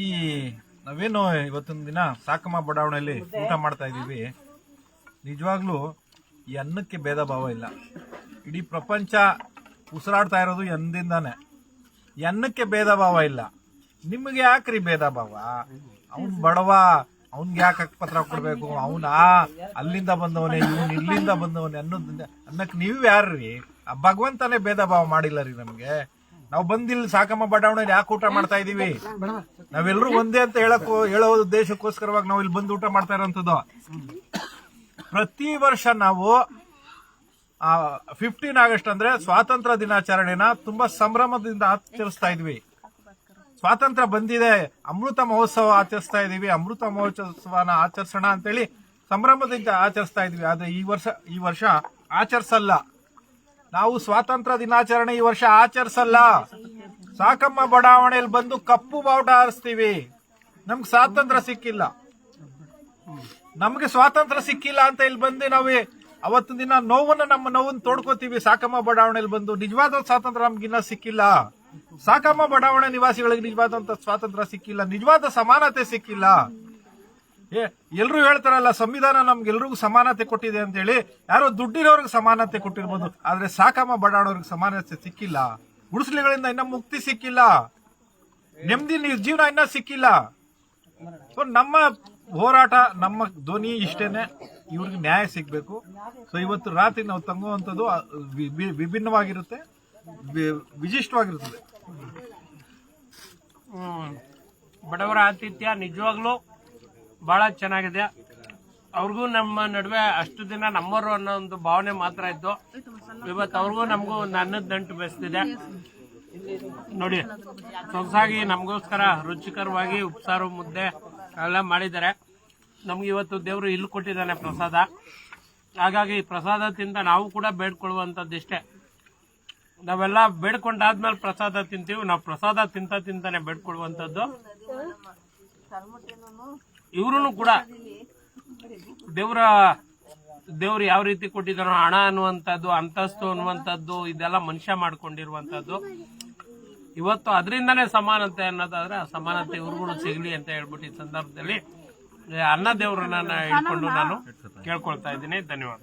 ಈ ನಾವೇನು ಇವತ್ತಿನ ದಿನ ಸಾಕಮ್ಮ ಬಡಾವಣೆಯಲ್ಲಿ ಊಟ ಮಾಡ್ತಾ ಇದೀವಿ, ನಿಜವಾಗ್ಲೂ ಈ ಅನ್ನಕ್ಕೆ ಭೇದ ಭಾವ ಇಲ್ಲ. ಇಡೀ ಪ್ರಪಂಚ ಉಸಿರಾಡ್ತಾ ಇರೋದು ಎಂದಿಂದಾನೆ. ಈ ಅನ್ನಕ್ಕೆ ಭೇದ ಭಾವ ಇಲ್ಲ. ನಿಮಗೆ ಯಾಕ್ರಿ ಭೇದ ಭಾವ? ಅವ್ನ್ ಬಡವ, ಅವ್ನ್ಗೆ ಯಾಕೆ ಪತ್ರ ಕೊಡ್ಬೇಕು? ಅವನ ಅಲ್ಲಿಂದ ಬಂದವನೇ, ಇವ್ನು ಇಲ್ಲಿಂದ ಬಂದವನೇ ಅನ್ನಕ್ಕೆ ನೀವು ಯಾರ್ರಿ? ಆ ಭಗವಂತನೇ ಭೇದ ಭಾವ ಮಾಡಿಲ್ಲ ರೀ ನಮ್ಗೆ. ನಾವು ಬಂದಿಲ್ಲ ಸಾಕಮ್ಮ ಬಡಾವಣೆಯಲ್ಲಿ ಯಾಕೆ ಊಟ ಮಾಡ್ತಾ ಇದೀವಿ? ನಾವೆಲ್ಲರೂ ಒಂದೇ ಅಂತ ಹೇಳೋ ಉದ್ದೇಶಕ್ಕೋಸ್ಕರವಾಗಿ ನಾವು ಇಲ್ಲಿ ಬಂದು ಊಟ ಮಾಡ್ತಾ ಇರೋಂಥದ್ದು. ಪ್ರತಿ ವರ್ಷ ನಾವು 15 ಆಗಸ್ಟ್ ಅಂದ್ರೆ ಸ್ವಾತಂತ್ರ್ಯ ದಿನಾಚರಣೆನ ತುಂಬಾ ಸಂಭ್ರಮದಿಂದ ಆಚರಿಸ್ತಾ ಇದ್ವಿ. ಸ್ವಾತಂತ್ರ್ಯ ಬಂದಿದೆ, ಅಮೃತ ಮಹೋತ್ಸವ ಆಚರಿಸ್ತಾ ಇದೀವಿ, ಅಮೃತ ಮಹೋತ್ಸವನ ಆಚರಿಸೋಣ ಅಂತೇಳಿ ಸಂಭ್ರಮದಿಂದ ಆಚರಿಸ್ತಾ ಇದ್ವಿ. ಆದ್ರೆ ಈ ವರ್ಷ ಆಚರಿಸಲ್ಲ. ನಾವು ಸ್ವಾತಂತ್ರ್ಯ ದಿನಾಚರಣೆ ಈ ವರ್ಷ ಆಚರಿಸಲ್ಲ. ಸಾಕಮ್ಮ ಬಡಾವಣೆಯಲ್ಲಿ ಬಂದು ಕಪ್ಪು ಬಾವುಟ ಹಾರಿಸ್ತೀವಿ. ನಮ್ಗೆ ಸ್ವಾತಂತ್ರ್ಯ ಸಿಕ್ಕಿಲ್ಲ, ನಮ್ಗೆ ಸ್ವಾತಂತ್ರ್ಯ ಸಿಕ್ಕಿಲ್ಲ ಅಂತ ಇಲ್ಲಿ ಬಂದು ನಾವು ಅವತ್ತಿನ ದಿನ ನಮ್ಮ ನೋವನ್ನು ತೋಡ್ಕೋತೀವಿ. ಸಾಕಮ್ಮ ಬಡಾವಣೆಯಲ್ಲಿ ಬಂದು ನಿಜವಾದ ಸ್ವಾತಂತ್ರ್ಯ ನಮ್ಗಿನ್ನ ಸಿಕ್ಕಿಲ್ಲ. ಸಾಕಮ್ಮ ಬಡಾವಣೆ ನಿವಾಸಿಗಳಿಗೆ ನಿಜವಾದಂತ ಸ್ವಾತಂತ್ರ್ಯ ಸಿಕ್ಕಿಲ್ಲ, ನಿಜವಾದ ಸಮಾನತೆ ಸಿಕ್ಕಿಲ್ಲ. ಎಲ್ರು ಹೇಳ್ತಾರಲ್ಲ ಸಂವಿಧಾನ ನಮ್ಗೆಲ್ರಿಗೂ ಸಮಾನತೆ ಕೊಟ್ಟಿದೆ ಅಂತ ಹೇಳಿ. ಯಾರೋ ದುಡ್ಡಿರೋರ್ಗೆ ಸಮಾನತೆ ಕೊಟ್ಟಿರ್ಬೋದು, ಆದ್ರೆ ಸಾಕಮ್ಮ ಬಡಾವಣೆಯವ್ರಿಗೆ ಸಮಾನತೆ ಸಿಕ್ಕಿಲ್ಲ. ಗುಡಿಸಲುಗಳಿಂದ ಇನ್ನ ಮುಕ್ತಿ ಸಿಕ್ಕಿಲ್ಲ, ನೆಮ್ಮದಿ ಜೀವನ ಇನ್ನ ಸಿಕ್ಕಿಲ್ಲ. ಸೊ ನಮ್ಮ ಹೋರಾಟ, ನಮ್ಮ ಧ್ವನಿ ಇಷ್ಟೇನೆ, ಇವ್ರಿಗೆ ನ್ಯಾಯ ಸಿಗ್ಬೇಕು. ಸೊ ಇವತ್ತು ರಾತ್ರಿ ನಾವು ತಂಗುವಂಥದ್ದು ವಿಭಿನ್ನವಾಗಿರುತ್ತೆ, ವಿಶಿಷ್ಟವಾಗಿರುತ್ತದೆ. ಬಡವರ ಆತಿಥ್ಯ ನಿಜವಾಗ್ಲೂ ಬಹಳ ಚೆನ್ನಾಗಿದೆ. ಅವ್ರಿಗೂ ನಮ್ಮ ನಡುವೆ ಅಷ್ಟು ದಿನ ನಮ್ಮವರು ಅನ್ನೋ ಒಂದು ಭಾವನೆ ಮಾತ್ರ ಇದ್ದು, ಇವತ್ತು ಅವ್ರಿಗೂ ನಮಗೂ ಒಂದು ಅನ್ನದ ನಂಟು ಬೆಳೆಸ್ತಿದೆ. ನೋಡಿ, ಸೊಗಸಾಗಿ ನಮಗೋಸ್ಕರ ರುಚಿಕರವಾಗಿ ಉಪ್ಸಾರು ಮುದ್ದೆ ಎಲ್ಲ ಮಾಡಿದ್ದಾರೆ. ನಮ್ಗೆ ಇವತ್ತು ದೇವರು ಇಲ್ಲಿ ಕೊಟ್ಟಿದ್ದಾನೆ ಪ್ರಸಾದ. ಹಾಗಾಗಿ ಪ್ರಸಾದ ತಿಂದ ನಾವು ಕೂಡ ಬೇಡ್ಕೊಳ್ಳುವಂಥದ್ದು ಇಷ್ಟೇ. ನಾವೆಲ್ಲ ಬೇಡ್ಕೊಂಡಾದ್ಮೇಲೆ ಪ್ರಸಾದ ತಿಂತೀವಿ. ನಾವು ಪ್ರಸಾದ ತಿಂತಾನೆ ಬೇಡ್ಕೊಳ್ಳುವಂಥದ್ದು. ಇವ್ರು ಕೂಡ ದೇವ್ರು ಯಾವ ರೀತಿ ಕೊಟ್ಟಿದ್ದಾನೋ, ಹಣ ಅನ್ನುವಂಥದ್ದು, ಅಂತಸ್ತು ಅನ್ನುವಂಥದ್ದು, ಇದೆಲ್ಲ ಮನುಷ್ಯ ಮಾಡ್ಕೊಂಡಿರುವಂಥದ್ದು. ಇವತ್ತು ಅದರಿಂದನೇ ಸಮಾನತೆ ಅನ್ನೋದಾದ್ರೆ ಆ ಸಮಾನತೆ ಇವ್ರುಗಳು ಸಿಗ್ಲಿ ಅಂತ ಹೇಳ್ಬಿಟ್ಟು ಈ ಸಂದರ್ಭದಲ್ಲಿ ಅನ್ನ ದೇವ್ರನ್ನ ಹಿಡ್ಕೊಂಡು ನಾನು ಕೇಳ್ಕೊಳ್ತಾ ಇದ್ದೀನಿ. ಧನ್ಯವಾದ.